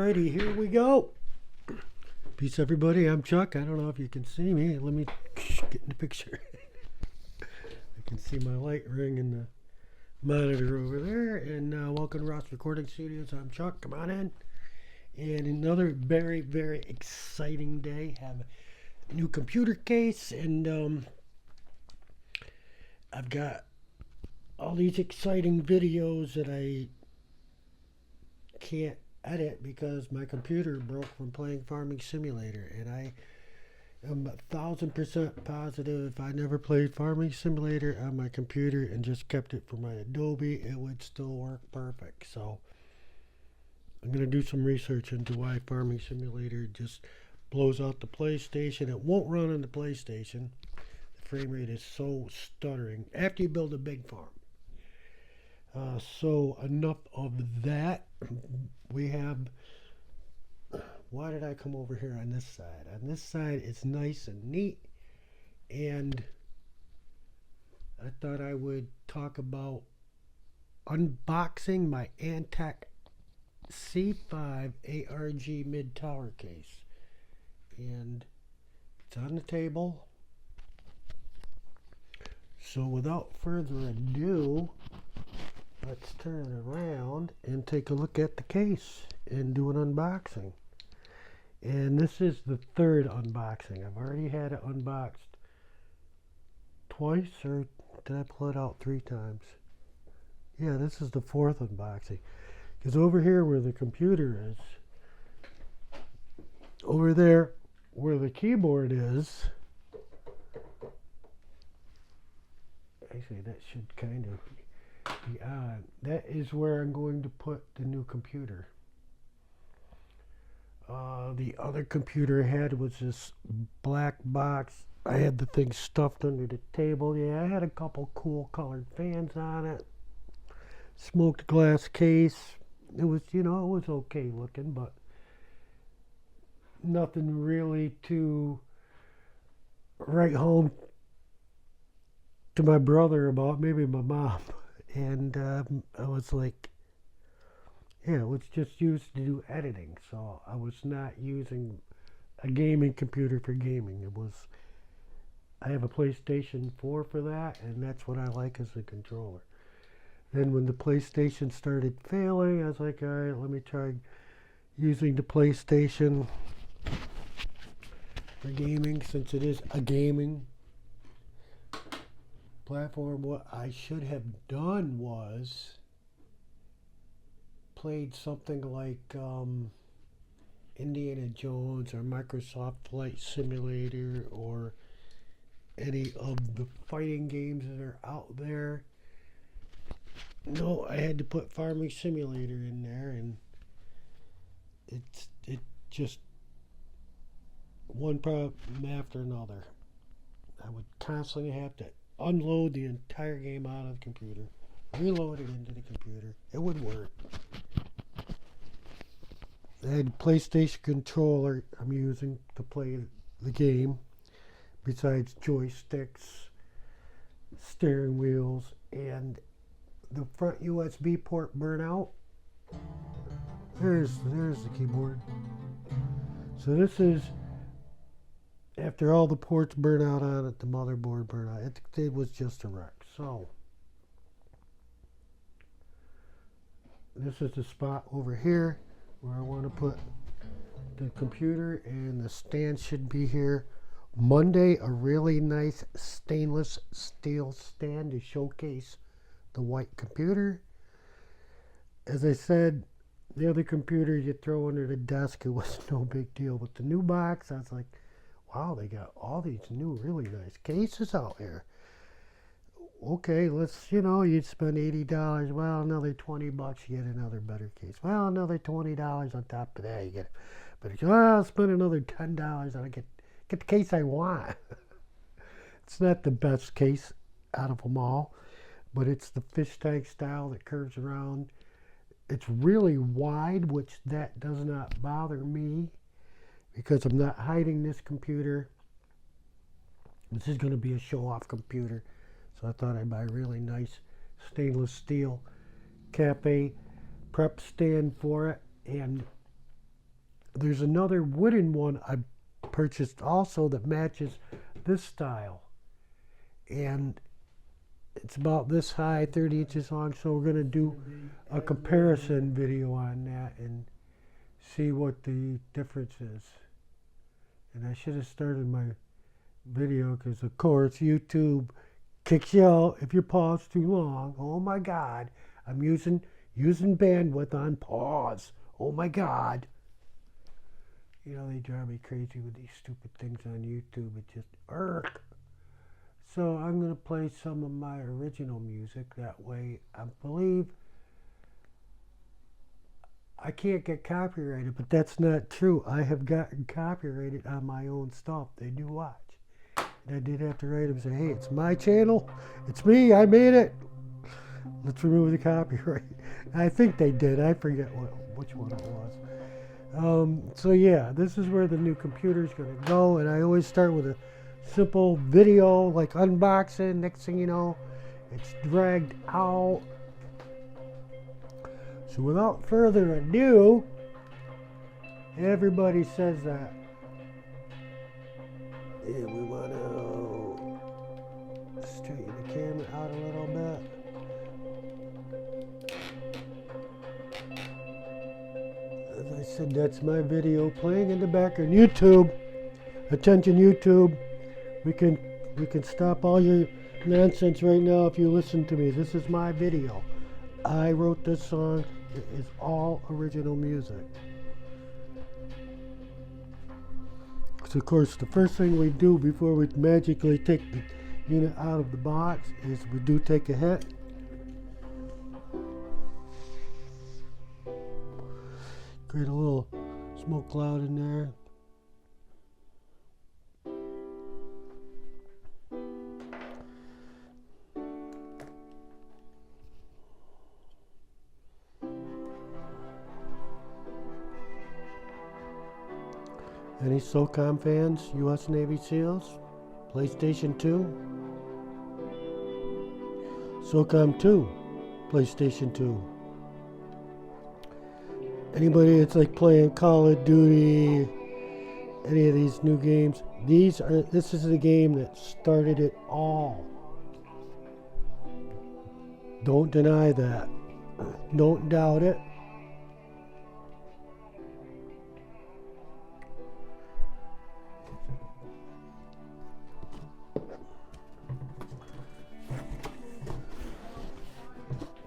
Alrighty, here we go. Peace, everybody. I'm Chuck. I don't know if you can see me. Let me get in the picture. I can see my light ring in the monitor over there. And welcome to Ross Recording Studios. I'm Chuck. Come on in. And another very, very exciting day. Have a new computer case, and I've got all these exciting videos that I can't edit because my computer broke from playing Farming Simulator, and I am 1000% positive if I never played Farming Simulator on my computer and just kept it for my Adobe, it would still work perfect. So I'm going to do some research into why Farming Simulator just blows out the PlayStation. It won't run on the PlayStation. The frame rate is so stuttering after you build a big farm. So enough of that. We have, why did I come over here on this side? On this side it's nice and neat, and I thought I would talk about unboxing my Aztec C5 ARG mid tower case. And it's on the table. So without further ado, let's turn it around and take a look at the case and do an unboxing. And this is the third unboxing. I've already had it unboxed twice, or did I pull it out 3 times? Yeah, this is the 4th unboxing. Because over here where the computer is, over there where the keyboard is, actually that should kind of be on. That is where I'm going to put the new computer. The other computer I had was this black box. I had the thing stuffed under the table. Yeah, I had a couple cool colored fans on it. Smoked glass case. It was, it was okay looking, but nothing really to write home to my brother about, maybe my mom. And I was like, yeah, it was just used to do editing. So I was not using a gaming computer for gaming. I have a PlayStation 4 for that, and that's what I like as a controller. Then when the PlayStation started failing, I was like, all right, let me try using the PlayStation for gaming, since it is a gaming platform. What I should have done was played something like Indiana Jones or Microsoft Flight Simulator or any of the fighting games that are out there. No, I had to put Farming Simulator in there, and it just one problem after another. I would constantly have to unload the entire game out of the computer, reload it into the computer. It would work. I had a PlayStation controller I'm using to play the game, besides joysticks, steering wheels, and the front USB port burnt out. There's the keyboard. So this is after all the ports burn out on it, the motherboard burned out. It was just a wreck. So this is the spot over here where I want to put the computer, and the stand should be here. Monday, a really nice stainless steel stand to showcase the white computer. As I said, the other computer you throw under the desk, it was no big deal. But the new box, I was like, wow, they got all these new really nice cases out here. Okay, let's, you'd spend $80. Well, another $20, you get another better case. Well, another $20 on top of that, you get it. But I'll spend another $10 and I get the case I want. It's not the best case out of them all, but it's the fish tank style that curves around. It's really wide, which that does not bother me, because I'm not hiding this computer. This is going to be a show-off computer, so I thought I'd buy a really nice stainless steel cafe prep stand for it. And there's another wooden one I purchased also that matches this style. And it's about this high, 30 inches long, so we're going to do a comparison video on that and see what the difference is. And I should have started my video because, of course, YouTube kicks you out if you pause too long. Oh my God, I'm using bandwidth on pause. Oh my God. You know, they drive me crazy with these stupid things on YouTube. It just irk. So I'm going to play some of my original music. That way, I believe I can't get copyrighted, but that's not true. I have gotten copyrighted on my own stuff. They do watch. And I did have to write them and say, hey, it's my channel. It's me. I made it. Let's remove the copyright. I think they did. I forget which one it was. So yeah, this is where the new computer is going to go. And I always start with a simple video like unboxing. Next thing you know, it's dragged out. So without further ado, everybody says that. Yeah, we want to straighten the camera out a little bit. As I said, that's my video playing in the background. YouTube, attention YouTube. We can stop all your nonsense right now if you listen to me. This is my video. I wrote this song. It is all original music. So of course, the first thing we do before we magically take the unit out of the box is we do take a hit. Create a little smoke cloud in there. Any SOCOM fans, U.S. Navy SEALs, PlayStation 2, SOCOM 2, PlayStation 2. Anybody that's like playing Call of Duty, any of these new games, this is the game that started it all. Don't deny that. Don't doubt it.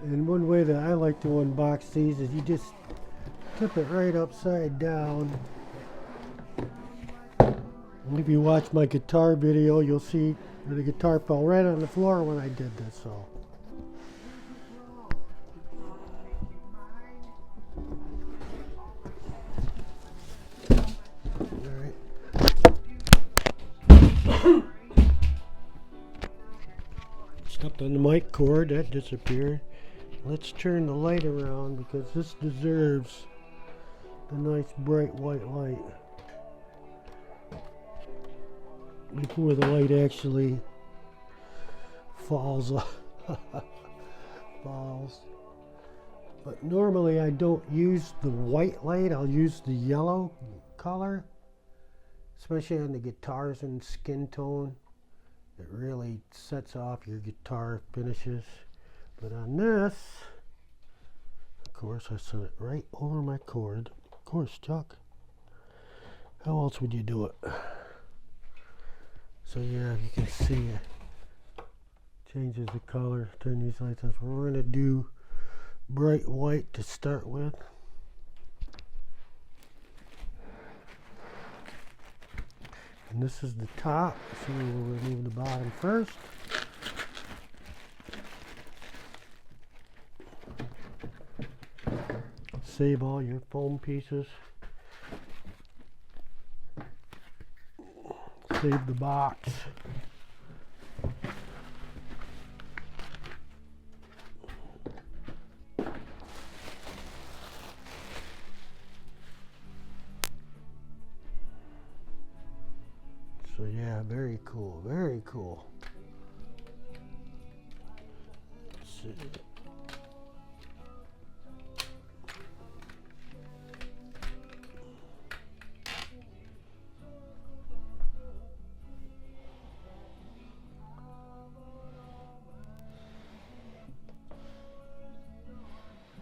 And one way that I like to unbox these is you just flip it right upside down. And if you watch my guitar video, you'll see the guitar fell right on the floor when I did this. So. Alright. Stepped on the mic cord, that disappeared. Let's turn the light around because this deserves the nice bright white light before the light actually falls. But normally I don't use the white light, I'll use the yellow color, especially on the guitars and skin tone. It really sets off your guitar finishes. But on this, of course, I set it right over my cord. Of course, Chuck. How else would you do it? So yeah, you can see it changes the color. Turn these lights on. We're going to do bright white to start with. And this is the top, so we'll remove the bottom first. Save all your foam pieces. Save the box. So yeah, very cool, very cool. Let's see.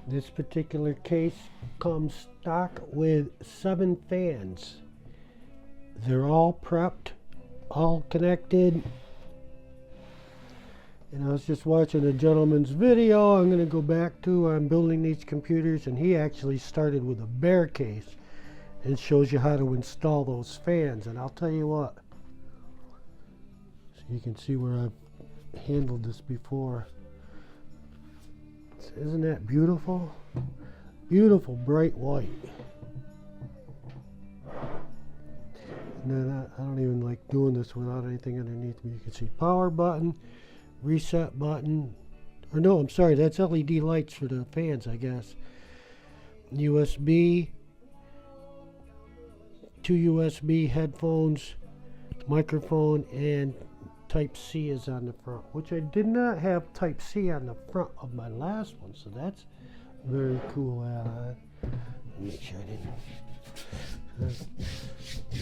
This particular case comes stock with 7 fans. They're all prepped, all connected. And I was just watching a gentleman's video I'm going to go back to on building these computers, and he actually started with a bare case and shows you how to install those fans. And I'll tell you what, so you can see where I've handled this before. Isn't that beautiful? Beautiful bright white. And then I don't even like doing this without anything underneath me. You can see power button, reset button, or no, I'm sorry, that's LED lights for the fans, I guess. USB, 2 USB headphones, microphone, and Type C is on the front, which I did not have Type C on the front of my last one, so that's very cool add-on. Make sure I didn't.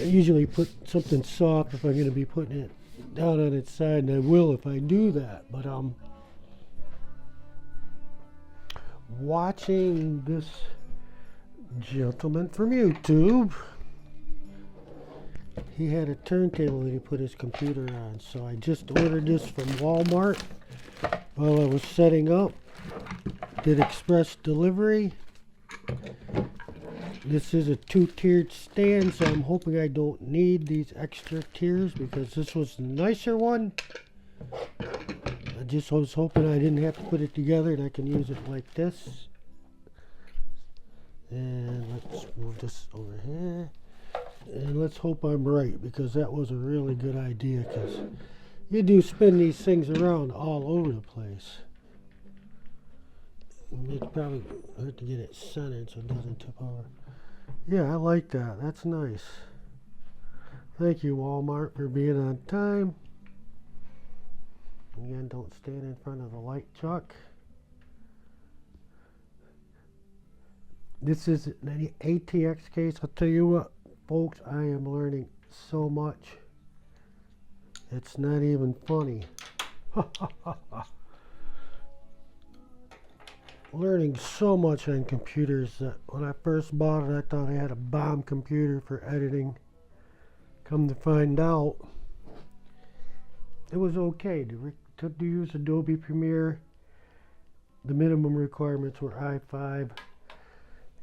I usually put something soft if I'm going to be putting it down on its side, and I will if I do that. But watching this gentleman from YouTube, he had a turntable that he put his computer on, so I just ordered this from Walmart while I was setting up. Did express delivery. This is a 2-tiered stand, so I'm hoping I don't need these extra tiers because this was the nicer one. I just was hoping I didn't have to put it together and I can use it like this. And let's move this over here. And let's hope I'm right, because that was a really good idea, because you do spin these things around all over the place. It's probably hard to get it centered so it doesn't tip over. Yeah, I like that. That's nice. Thank you, Walmart, for being on time. Again, don't stand in front of the light truck. This is an ATX case. I'll tell you what, folks, I am learning so much. It's not even funny. Learning so much on computers that when I first bought it, I thought I had a bomb computer for editing. Come to find out, it was okay to use Adobe Premiere. The minimum requirements were i5,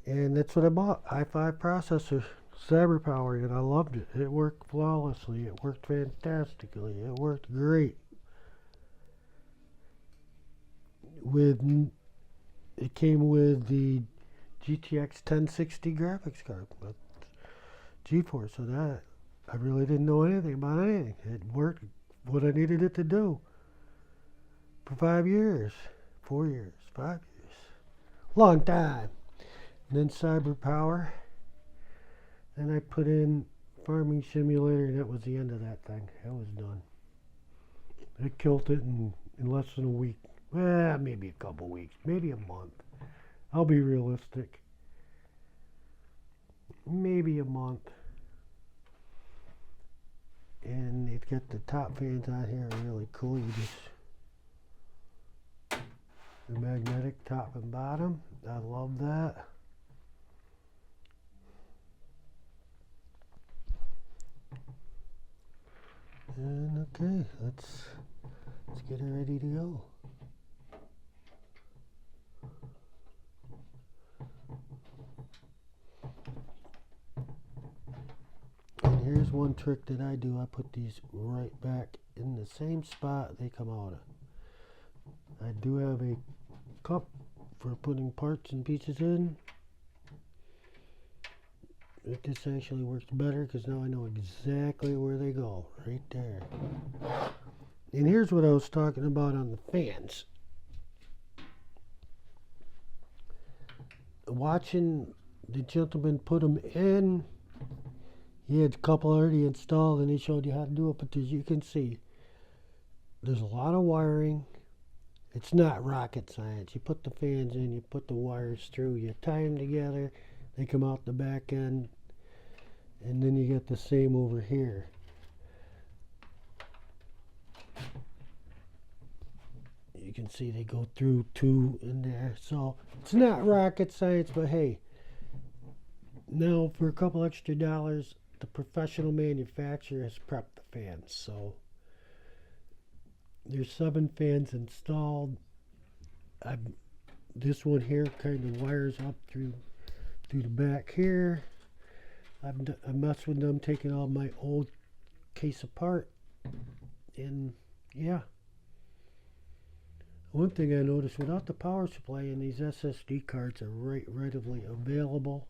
and that's what I bought. i5 processor, cyber power, and I loved it. It worked flawlessly. It worked fantastically. It worked great. It came with the GTX 1060 graphics card, but GeForce, so that I really didn't know anything about anything. It worked what I needed it to do for 5 years, 4 years, 5 years, long time. And then cyber power. Then I put in farming simulator, and that was the end of that thing. That was done. I killed it in less than a week. Well, maybe a couple weeks, maybe a month. I'll be realistic. Maybe a month. And it's got the top fans on here are really cool. You just, the magnetic top and bottom. I love that. And okay, let's get it ready to go. And here's one trick that I do. I put these right back in the same spot they come out of. I do have a cup for putting parts and pieces in. This actually works better because now I know exactly where they go, right there. And here's what I was talking about on the fans. Watching the gentleman put them in, he had a couple already installed and he showed you how to do it, but as you can see, there's a lot of wiring. It's not rocket science. You put the fans in, you put the wires through, you tie them together, they come out the back end, and then you get the same over here. You you can see they go through 2 in there. So it's not rocket science, but hey, now for a couple extra dollars, the professional manufacturer has prepped the fans. So there's 7 fans installed. This one here kind of wires up through the back here. I messed with them, taking all my old case apart, and yeah. One thing I noticed, without the power supply, and these SSD cards are readily available,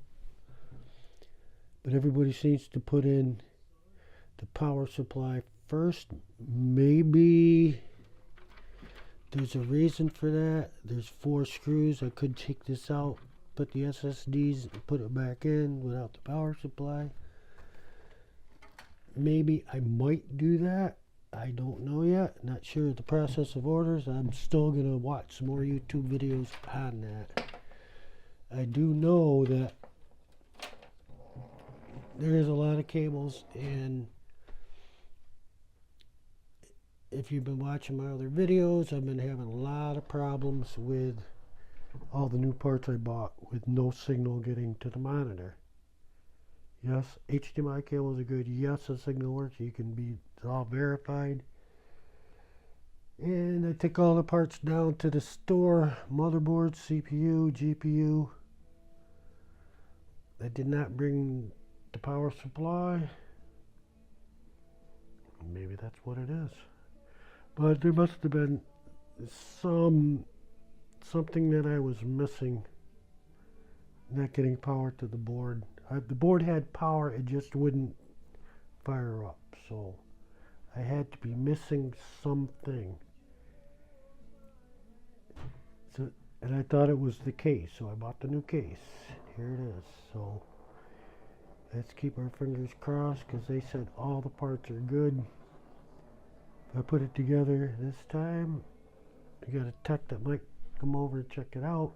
but everybody seems to put in the power supply first. Maybe there's a reason for that. There's 4 screws. I could take this out, put the SSDs, and put it back in without the power supply. Maybe I might do that. I don't know yet. Not sure of the process of orders. I'm still going to watch some more YouTube videos on that. I do know that there is a lot of cables, and if you've been watching my other videos, I've been having a lot of problems with all the new parts I bought with no signal getting to the monitor. Yes, HDMI cables are good. Yes, the signal works. It's all verified. And I took all the parts down to the store. Motherboard, CPU, GPU. I did not bring the power supply. Maybe that's what it is. But there must have been something that I was missing. Not getting power to the board. The board had power, it just wouldn't fire up. So I had to be missing something. So, and I thought it was the case, so I bought the new case. Here it is. So let's keep our fingers crossed, because they said all the parts are good. If I put it together this time, I got a tech that might come over and check it out.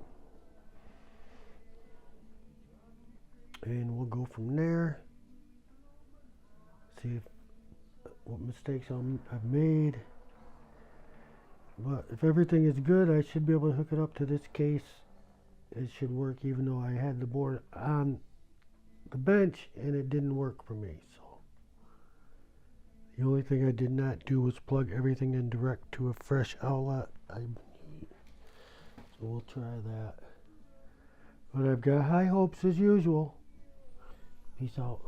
And we'll go from there. See what mistakes I've made. But if everything is good, I should be able to hook it up to this case. It should work, even though I had the board on the bench and it didn't work for me. So the only thing I did not do was plug everything in direct to a fresh outlet. So we'll try that. But I've got high hopes as usual. Peace out.